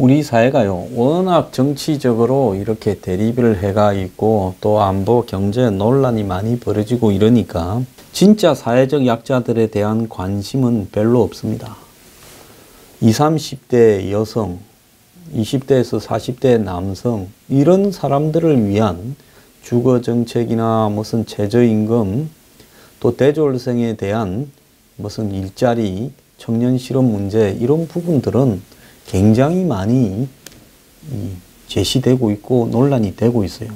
우리 사회가요, 워낙 정치적으로 이렇게 대립을 해가 있고 또 안보, 경제 논란이 많이 벌어지고 이러니까 진짜 사회적 약자들에 대한 관심은 별로 없습니다. 20, 30대 여성, 20대에서 40대 남성 이런 사람들을 위한 주거정책이나 무슨 최저임금 또 대졸생에 대한 무슨 일자리, 청년 실업 문제 이런 부분들은 굉장히 많이 제시되고 있고 논란이 되고 있어요.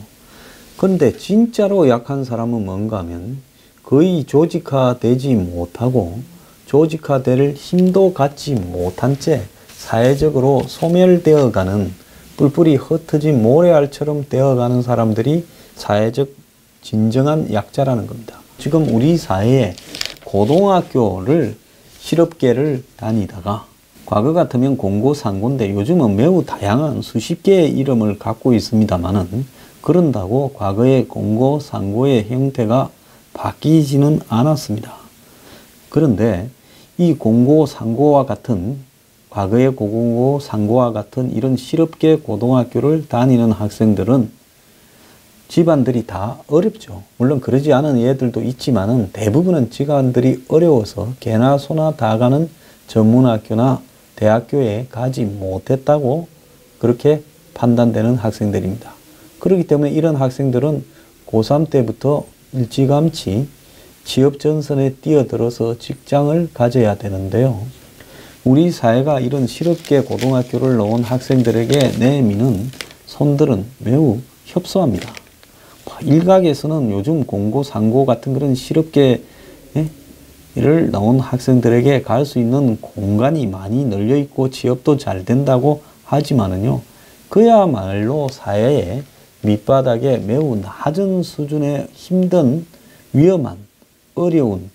그런데 진짜로 약한 사람은 뭔가 하면 거의 조직화되지 못하고 조직화될 힘도 갖지 못한 채 사회적으로 소멸되어가는 뿔뿔이 흩어진 모래알처럼 되어가는 사람들이 사회적 진정한 약자라는 겁니다. 지금 우리 사회에 고등학교를 실업계를 다니다가 과거 같으면 공고상고인데 요즘은 매우 다양한 수십 개의 이름을 갖고 있습니다만은 그런다고 과거의 공고상고의 형태가 바뀌지는 않았습니다. 그런데 이 공고상고와 같은 과거의 공고상고와 같은 이런 실업계 고등학교를 다니는 학생들은 집안들이 다 어렵죠. 물론 그러지 않은 애들도 있지만은 대부분은 집안들이 어려워서 개나 소나 다 가는 전문학교나 대학교에 가지 못했다고 그렇게 판단되는 학생들입니다. 그렇기 때문에 이런 학생들은 고3 때부터 일찌감치 취업 전선에 뛰어들어서 직장을 가져야 되는데요. 우리 사회가 이런 실업계 고등학교를 나온 학생들에게 내미는 손들은 매우 협소합니다. 일각에서는 요즘 공고, 상고 같은 그런 실업계를 나온 학생들에게 갈 수 있는 공간이 많이 널려 있고 취업도 잘 된다고 하지만은요, 그야말로 사회의 밑바닥에 매우 낮은 수준의 힘든 위험한 어려운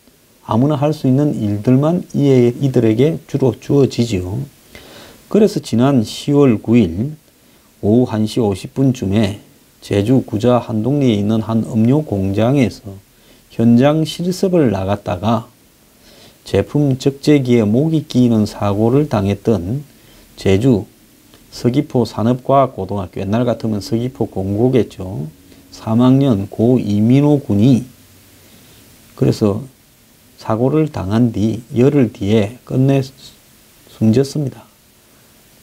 아무나 할 수 있는 일들만 이들에게 주로 주어지지요. 그래서 지난 10월 9일 오후 1시 50분쯤에 제주 구자 한동리에 있는 한 음료 공장에서 현장 실습을 나갔다가 제품 적재기에 목이 끼이는 사고를 당했던 제주 서귀포 산업과학고등학교, 옛날 같으면 서귀포 공고겠죠. 3학년 고 이민호 군이 그래서 사고를 당한 뒤 열흘 뒤에 끝내 숨졌습니다.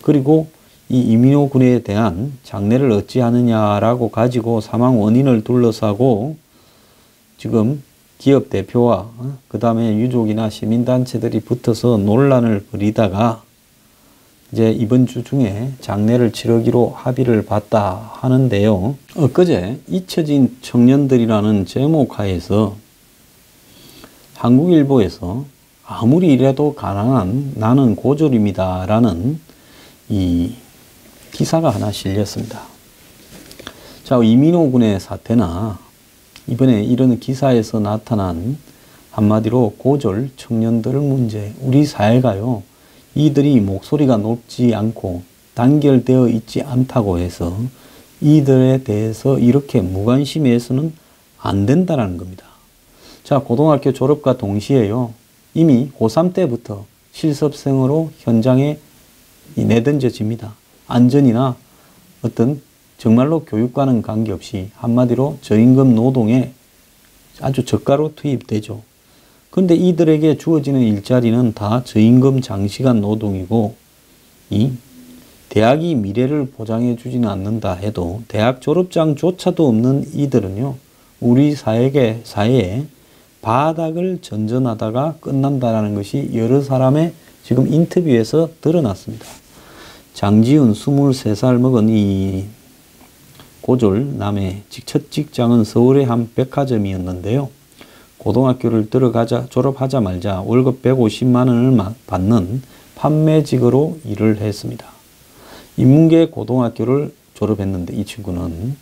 그리고 이 이민호 군에 대한 장례를 어찌하느냐라고 가지고 사망 원인을 둘러싸고 지금 기업 대표와 그 다음에 유족이나 시민단체들이 붙어서 논란을 벌이다가 이제 이번 주 중에 장례를 치르기로 합의를 봤다 하는데요. 엊그제 잊혀진 청년들이라는 제목하에서 한국일보에서 아무리 이래도 가난한 나는 고졸입니다 라는 이 기사가 하나 실렸습니다. 자, 이민호 군의 사태나 이번에 이런 기사에서 나타난 한마디로 고졸 청년들 문제, 우리 사회가요, 이들이 목소리가 높지 않고 단결되어 있지 않다고 해서 이들에 대해서 이렇게 무관심해서는 안 된다는 겁니다. 자, 고등학교 졸업과 동시에요, 이미 고3 때부터 실습생으로 현장에 내던져집니다. 안전이나 어떤 정말로 교육과는 관계없이 한마디로 저임금 노동에 아주 저가로 투입되죠. 그런데 이들에게 주어지는 일자리는 다 저임금 장시간 노동이고 이 대학이 미래를 보장해 주지는 않는다 해도 대학 졸업장조차도 없는 이들은요, 우리 사회에 바닥을 전전하다가 끝난다는 것이 여러 사람의 지금 인터뷰에서 드러났습니다. 장지훈 23살 먹은 이 고졸 남의 첫 직장은 서울의 한 백화점이었는데요. 고등학교를 졸업하자마자 월급 150만 원을 받는 판매직으로 일을 했습니다. 인문계 고등학교를 졸업했는데 이 친구는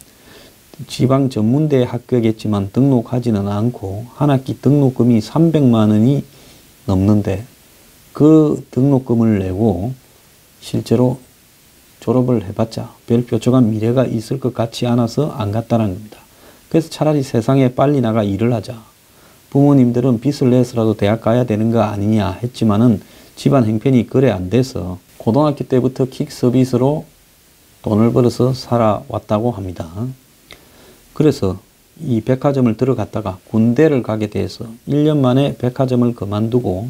지방 전문대에 합격했지만 등록하지는 않고 한 학기 등록금이 300만 원이 넘는데 그 등록금을 내고 실제로 졸업을 해봤자 별 뾰족한 미래가 있을 것 같지 않아서 안 갔다는 겁니다. 그래서 차라리 세상에 빨리 나가 일을 하자. 부모님들은 빚을 내서라도 대학 가야 되는 거 아니냐 했지만은 집안 형편이 그래 안 돼서 고등학교 때부터 킥 서비스로 돈을 벌어서 살아왔다고 합니다. 그래서 이 백화점을 들어갔다가 군대를 가게 돼서 1년 만에 백화점을 그만두고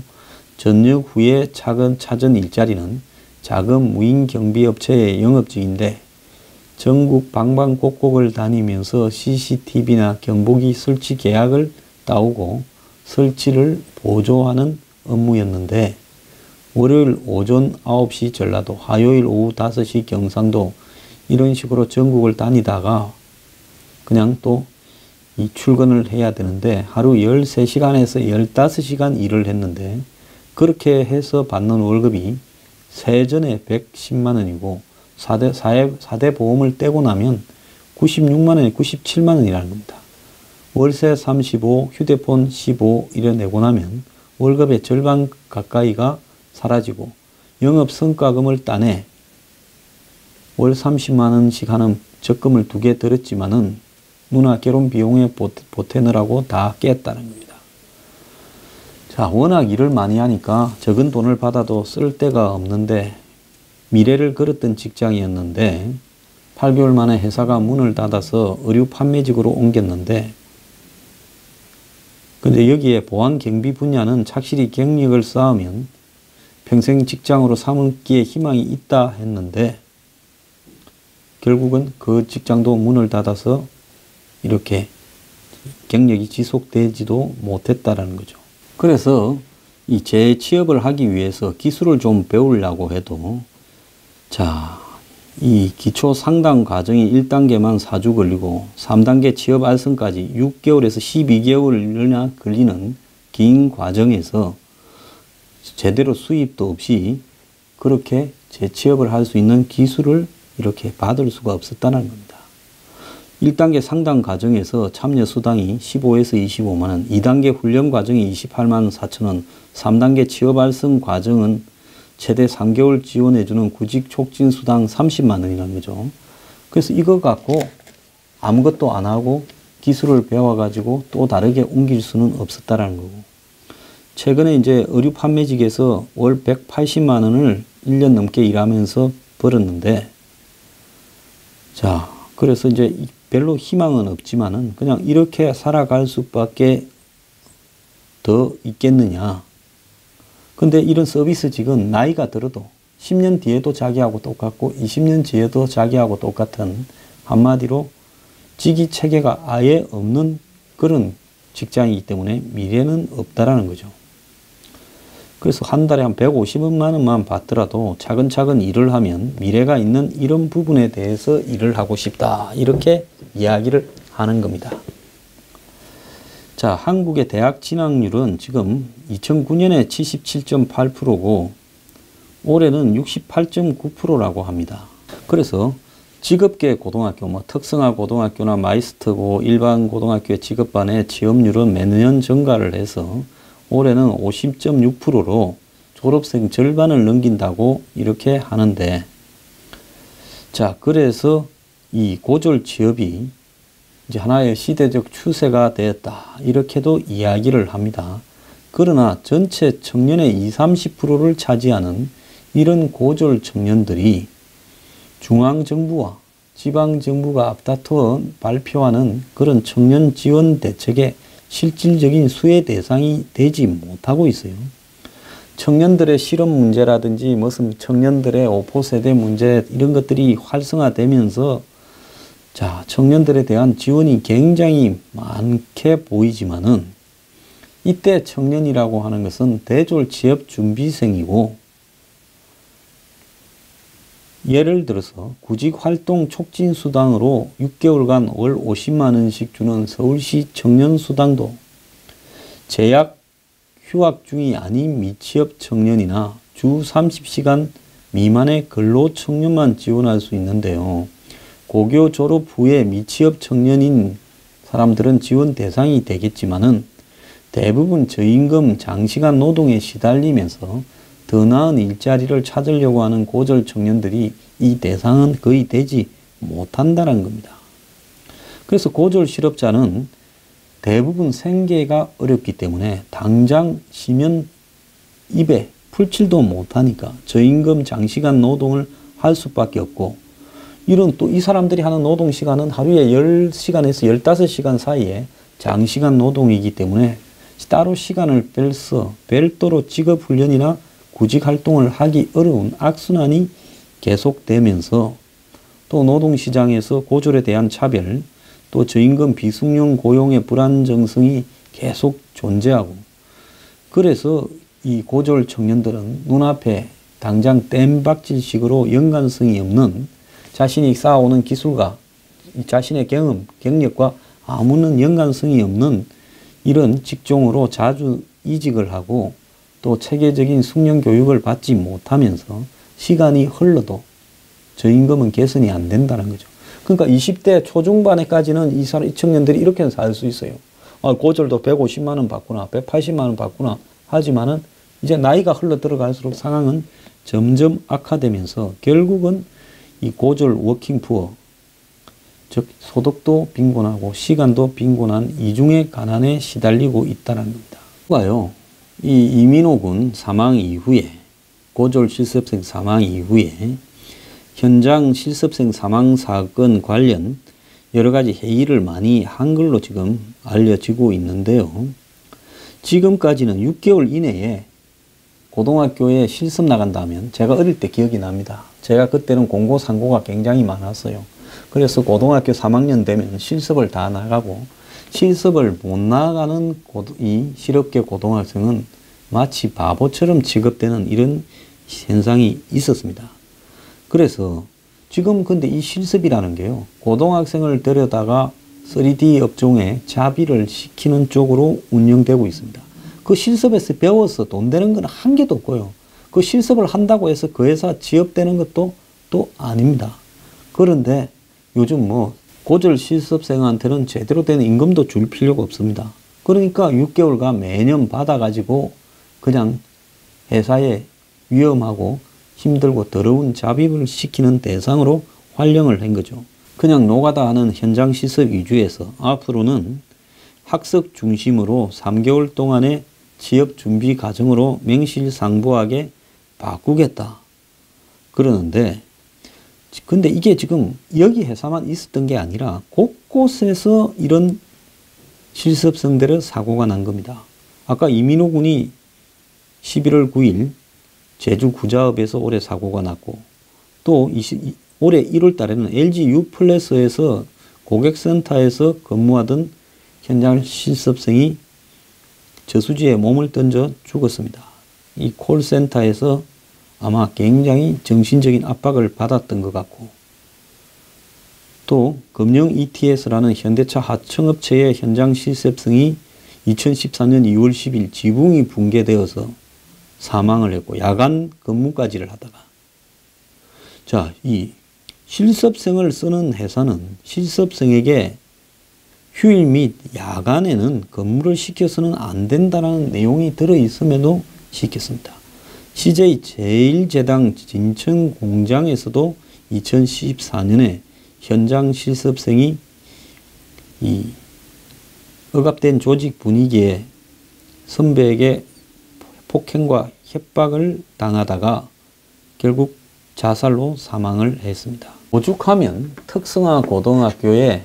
전역 후에 찾은 일자리는 작은 무인 경비업체의 영업직인데 전국 방방곡곡을 다니면서 CCTV나 경보기 설치 계약을 따오고 설치를 보조하는 업무였는데 월요일 오전 9시 전라도, 화요일 오후 5시 경상도 이런 식으로 전국을 다니다가 그냥 또 이 출근을 해야 되는데 하루 13시간에서 15시간 일을 했는데 그렇게 해서 받는 월급이 세전에 110만 원이고 4대 보험을 떼고 나면 96만 원이 97만 원이라는 겁니다. 월세 35, 휴대폰 15 이래 내고 나면 월급의 절반 가까이가 사라지고 영업성과금을 따내 월 30만 원씩 하는 적금을 2개 들었지만은 누나 결혼 비용에 보태느라고 다 깼다는 겁니다. 자, 워낙 일을 많이 하니까 적은 돈을 받아도 쓸 데가 없는데 미래를 걸었던 직장이었는데 8개월 만에 회사가 문을 닫아서 의류 판매직으로 옮겼는데 근데 여기에 보안 경비 분야는 착실히 경력을 쌓으면 평생 직장으로 삼기에 희망이 있다 했는데 결국은 그 직장도 문을 닫아서 이렇게 경력이 지속되지도 못했다라는 거죠. 그래서 이 재취업을 하기 위해서 기술을 좀 배우려고 해도 자, 이 기초 상담 과정이 1단계만 4주 걸리고 3단계 취업 알선까지 6개월에서 12개월이나 걸리는 긴 과정에서 제대로 수입도 없이 그렇게 재취업을 할 수 있는 기술을 이렇게 받을 수가 없었다는 겁니다. 1단계 상담 과정에서 참여 수당이 15에서 25만 원, 2단계 훈련 과정이 28만 4천 원, 3단계 취업 알선 과정은 최대 3개월 지원해주는 구직 촉진 수당 30만 원이라는 거죠. 그래서 이거 갖고 아무것도 안 하고 기술을 배워가지고 또 다르게 옮길 수는 없었다라는 거고. 최근에 이제 의류 판매직에서 월 180만 원을 1년 넘게 일하면서 벌었는데, 자, 그래서 이제 별로 희망은 없지만은 그냥 이렇게 살아갈 수밖에 더 있겠느냐. 근데 이런 서비스직은 나이가 들어도 10년 뒤에도 자기하고 똑같고 20년 뒤에도 자기하고 똑같은 한마디로 직위 체계가 아예 없는 그런 직장이기 때문에 미래는 없다라는 거죠. 그래서 한 달에 한 150만 원만 받더라도 차근차근 일을 하면 미래가 있는 이런 부분에 대해서 일을 하고 싶다. 이렇게 이야기를 하는 겁니다. 자, 한국의 대학 진학률은 지금 2009년에 77.8%고 올해는 68.9%라고 합니다. 그래서 직업계 고등학교, 특성화 고등학교나 마이스터고 일반 고등학교의 직업반의 취업률은 매년 증가를 해서 올해는 50.6%로 졸업생 절반을 넘긴다고 이렇게 하는데, 자, 그래서 이 고졸 취업이 이제 하나의 시대적 추세가 되었다. 이렇게도 이야기를 합니다. 그러나 전체 청년의 20, 30%를 차지하는 이런 고졸 청년들이 중앙정부와 지방정부가 앞다투어 발표하는 그런 청년 지원 대책의 실질적인 수혜 대상이 되지 못하고 있어요. 청년들의 실업 문제라든지 무슨 청년들의 5포 세대 문제 이런 것들이 활성화되면서 자, 청년들에 대한 지원이 굉장히 많게 보이지만은 이때 청년이라고 하는 것은 대졸 취업 준비생이고 예를 들어서 구직활동 촉진수당으로 6개월간 월 50만 원씩 주는 서울시 청년수당도 재학, 휴학 중이 아닌 미취업 청년이나 주 30시간 미만의 근로청년만 지원할 수 있는데요. 고교 졸업 후에 미취업 청년인 사람들은 지원 대상이 되겠지만은 대부분 저임금 장시간 노동에 시달리면서 더 나은 일자리를 찾으려고 하는 고졸 청년들이 이 대상은 거의 되지 못한다는 겁니다. 그래서 고졸 실업자는 대부분 생계가 어렵기 때문에 당장 쉬면 입에 풀칠도 못하니까 저임금 장시간 노동을 할 수밖에 없고, 이런 또 이 사람들이 하는 노동 시간은 하루에 10시간에서 15시간 사이에 장시간 노동이기 때문에 따로 시간을 빼서 별도로 직업훈련이나 구직활동을 하기 어려운 악순환이 계속되면서 또 노동시장에서 고졸에 대한 차별, 또 저임금 비숙련 고용의 불안정성이 계속 존재하고, 그래서 이 고졸 청년들은 눈앞에 당장 땜박질식으로 연관성이 없는 자신이 쌓아오는 기술과 자신의 경험, 경력과 아무런 연관성이 없는 이런 직종으로 자주 이직을 하고 또 체계적인 숙련 교육을 받지 못하면서 시간이 흘러도 저임금은 개선이 안 된다는 거죠. 그러니까 20대 초중반에까지는 이 청년들이 이렇게 살 수 있어요. 고졸도 150만 원 받구나, 180만 원 받구나 하지만은 이제 나이가 흘러 들어갈수록 상황은 점점 악화되면서 결국은 이 고졸 워킹 푸어, 즉 소득도 빈곤하고 시간도 빈곤한 이중의 가난에 시달리고 있다는 겁니다. 봐요. 이 이민호 군 사망 이후에, 고졸 실습생 사망 이후에 현장 실습생 사망 사건 관련 여러 가지 회의를 많이 한글로 지금 알려지고 있는데요. 지금까지는 6개월 이내에 고등학교에 실습 나간다면, 제가 어릴 때 기억이 납니다. 제가 그때는 공고상고가 굉장히 많았어요. 그래서 고등학교 3학년 되면 실습을 다 나가고, 실습을 못 나가는 이 실업계 고등학생은 마치 바보처럼 취급되는 이런 현상이 있었습니다. 그래서 지금 근데 이 실습이라는 게요, 고등학생을 데려다가 3D 업종에 자비를 시키는 쪽으로 운영되고 있습니다. 그 실습에서 배워서 돈 되는 건 한 개도 없고요. 그 실습을 한다고 해서 그 회사 취업되는 것도 또 아닙니다. 그런데 요즘 뭐 고졸 실습생한테는 제대로 된 임금도 줄 필요가 없습니다. 그러니까 6개월간 매년 받아가지고 그냥 회사에 위험하고 힘들고 더러운 잡입을 시키는 대상으로 활용을 한 거죠. 그냥 노가다 하는 현장 실습 위주에서 앞으로는 학습 중심으로 3개월 동안의 취업 준비 과정으로 명실상부하게 바꾸겠다 그러는데, 근데 이게 지금 여기 회사만 있었던 게 아니라 곳곳에서 이런 실습생들의 사고가 난 겁니다. 아까 이민호 군이 11월 9일 제주 구자읍에서 올해 사고가 났고, 또 올해 1월 달에는 LG U+에서 고객센터에서 근무하던 현장 실습생이 저수지에 몸을 던져 죽었습니다. 이 콜센터에서 아마 굉장히 정신적인 압박을 받았던 것 같고, 또 금영 ETS라는 현대차 하청업체의 현장 실습생이 2014년 2월 10일 지붕이 붕괴되어서 사망을 했고, 야간 근무까지를 하다가, 자, 이 실습생을 쓰는 회사는 실습생에게 휴일 및 야간에는 근무를 시켜서는 안 된다는 내용이 들어있음에도 시켰습니다. CJ 제1제당 진천 공장에서도 2014년에 현장 실습생이 이 억압된 조직 분위기에 선배에게 폭행과 협박을 당하다가 결국 자살로 사망을 했습니다. 오죽하면 특성화 고등학교에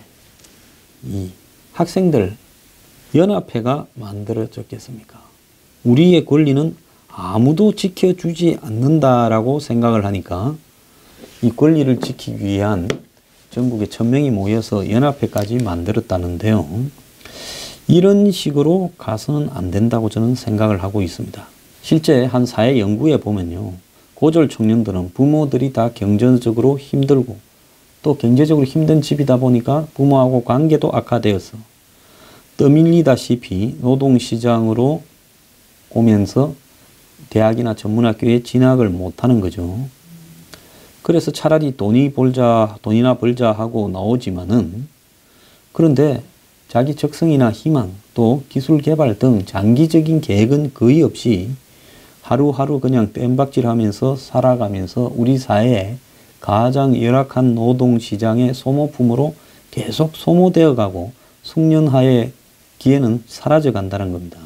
이 학생들 연합회가 만들어졌겠습니까? 우리의 권리는 아무도 지켜주지 않는다라고 생각을 하니까 이 권리를 지키기 위한 전국에 1000명이 모여서 연합회까지 만들었다는데요. 이런 식으로 가서는 안 된다고 저는 생각을 하고 있습니다. 실제 한 사회 연구에 보면요, 고졸 청년들은 부모들이 다 경제적으로 힘들고 또 경제적으로 힘든 집이다 보니까 부모하고 관계도 악화되어서 떠밀리다시피 노동시장으로 오면서 대학이나 전문학교에 진학을 못하는 거죠. 그래서 차라리 돈이나 벌자 하고 나오지만은, 그런데 자기 적성이나 희망 또 기술 개발 등 장기적인 계획은 거의 없이 하루하루 그냥 뗏박질하면서 살아가면서 우리 사회에 가장 열악한 노동시장의 소모품으로 계속 소모되어 가고 숙련하의 기회는 사라져 간다는 겁니다.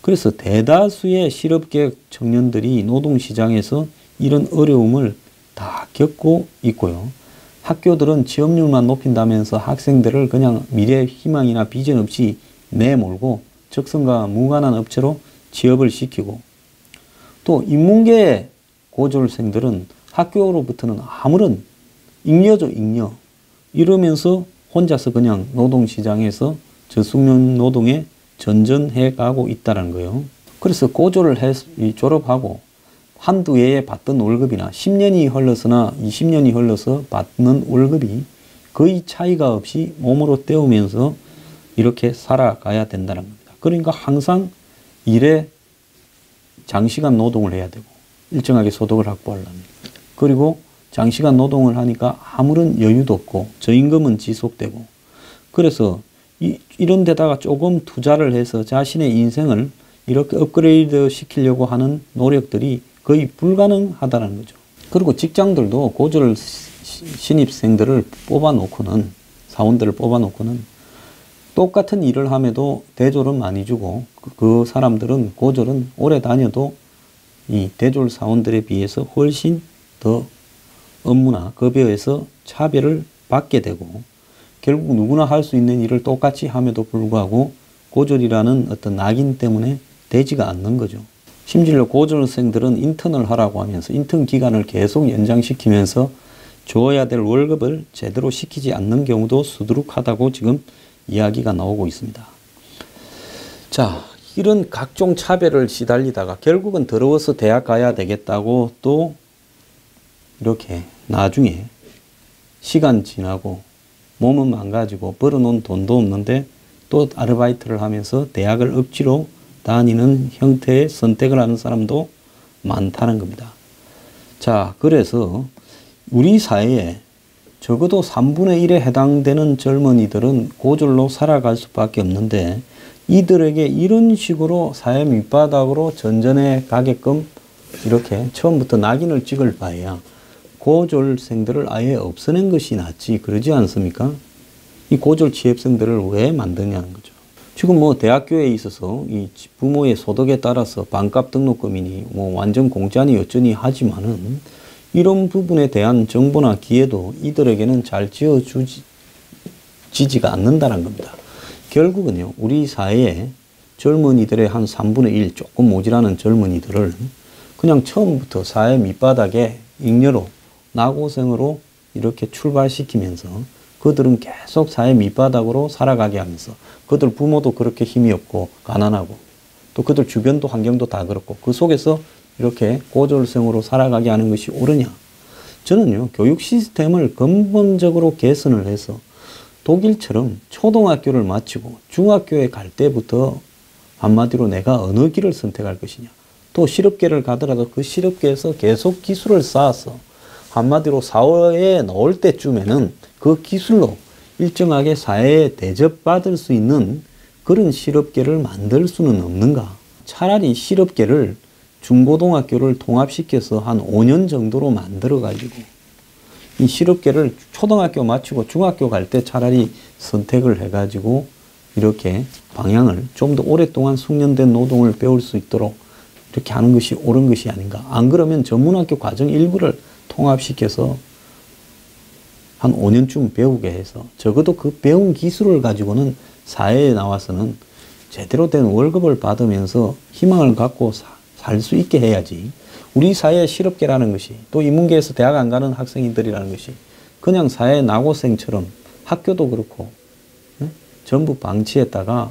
그래서 대다수의 실업계획 청년들이 노동시장에서 이런 어려움을 다 겪고 있고요. 학교들은 취업률만 높인다면서 학생들을 그냥 미래 희망이나 비전 없이 내몰고 적성과 무관한 업체로 취업을 시키고, 또 인문계 고졸생들은 학교로부터는 아무런 잉여죠, 잉여. 이러면서 혼자서 그냥 노동시장에서 저숙련 노동에 전전해 가고 있다는 거예요. 그래서 고졸을 졸업하고 한두 해에 받던 월급이나 10년이 흘러서나 20년이 흘러서 받는 월급이 거의 차이가 없이 몸으로 때우면서 이렇게 살아가야 된다는 겁니다. 그러니까 항상 일에 장시간 노동을 해야 되고 일정하게 소득을 확보하려면, 그리고 장시간 노동을 하니까 아무런 여유도 없고 저임금은 지속되고, 그래서 이런 데다가 조금 투자를 해서 자신의 인생을 이렇게 업그레이드 시키려고 하는 노력들이 거의 불가능하다는 거죠. 그리고 직장들도 고졸 신입생들을 뽑아놓고는, 사원들을 뽑아놓고는 똑같은 일을 함에도 대졸은 많이 주고, 그 사람들은 고졸은 오래 다녀도 이 대졸 사원들에 비해서 훨씬 더 업무나 급여에서 차별을 받게 되고, 결국 누구나 할 수 있는 일을 똑같이 함에도 불구하고 고졸이라는 어떤 낙인 때문에 되지가 않는 거죠. 심지어 고졸생들은 인턴을 하라고 하면서 인턴 기간을 계속 연장시키면서 줘야 될 월급을 제대로 시키지 않는 경우도 수두룩하다고 지금 이야기가 나오고 있습니다. 자, 이런 각종 차별을 시달리다가 결국은 더러워서 대학 가야 되겠다고 또 이렇게 나중에 시간 지나고 몸은 망가지고 벌어놓은 돈도 없는데 또 아르바이트를 하면서 대학을 억지로 다니는 형태의 선택을 하는 사람도 많다는 겁니다. 자, 그래서 우리 사회에 적어도 3분의 1에 해당되는 젊은이들은 고졸로 살아갈 수밖에 없는데, 이들에게 이런 식으로 사회 밑바닥으로 전전해 가게끔 이렇게 처음부터 낙인을 찍을 바에야 고졸생들을 아예 없애는 것이 낫지, 그러지 않습니까? 이 고졸 취업생들을 왜 만드냐는 거죠. 지금 뭐 대학교에 있어서 이 부모의 소득에 따라서 반값 등록금이니 뭐 완전 공짜니 어쩌니 하지만은 이런 부분에 대한 정보나 기회도 이들에게는 잘 지어지지가 않는다는 겁니다. 결국은요, 우리 사회에 젊은이들의 한 3분의 1, 조금 모자라는 젊은이들을 그냥 처음부터 사회 밑바닥에 잉여로, 나고생으로 이렇게 출발시키면서 그들은 계속 사회 밑바닥으로 살아가게 하면서, 그들 부모도 그렇게 힘이 없고 가난하고 또 그들 주변도 환경도 다 그렇고 그 속에서 이렇게 고졸생으로 살아가게 하는 것이 옳으냐? 저는요, 교육 시스템을 근본적으로 개선을 해서 독일처럼 초등학교를 마치고 중학교에 갈 때부터 한마디로 내가 어느 길을 선택할 것이냐, 또 실업계를 가더라도 그 실업계에서 계속 기술을 쌓아서 한마디로 사회에 나올 때쯤에는 그 기술로 일정하게 사회에 대접받을 수 있는 그런 실업계를 만들 수는 없는가? 차라리 실업계를 중고등학교를 통합시켜서 한 5년 정도로 만들어가지고 이 실업계를 초등학교 마치고 중학교 갈 때 차라리 선택을 해가지고 이렇게 방향을 좀 더 오랫동안 숙련된 노동을 배울 수 있도록 이렇게 하는 것이 옳은 것이 아닌가. 안 그러면 전문학교 과정 일부를 통합시켜서 한 5년쯤 배우게 해서 적어도 그 배운 기술을 가지고는 사회에 나와서는 제대로 된 월급을 받으면서 희망을 갖고 살 수 있게 해야지. 우리 사회의 실업계라는 것이, 또 인문계에서 대학 안 가는 학생들이라는 것이 그냥 사회 나고생처럼 학교도 그렇고 전부 방치했다가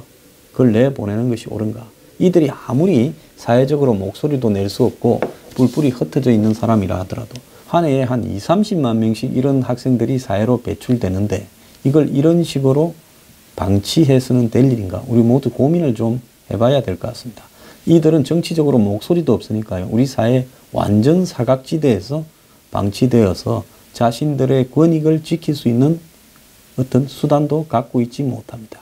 그걸 내보내는 것이 옳은가. 이들이 아무리 사회적으로 목소리도 낼 수 없고 뿔뿔이 흩어져 있는 사람이라 하더라도 한 해에 한 20, 30만 명씩 이런 학생들이 사회로 배출되는데 이걸 이런 식으로 방치해서는 될 일인가? 우리 모두 고민을 좀 해봐야 될 것 같습니다. 이들은 정치적으로 목소리도 없으니까요. 우리 사회 완전 사각지대에서 방치되어서 자신들의 권익을 지킬 수 있는 어떤 수단도 갖고 있지 못합니다.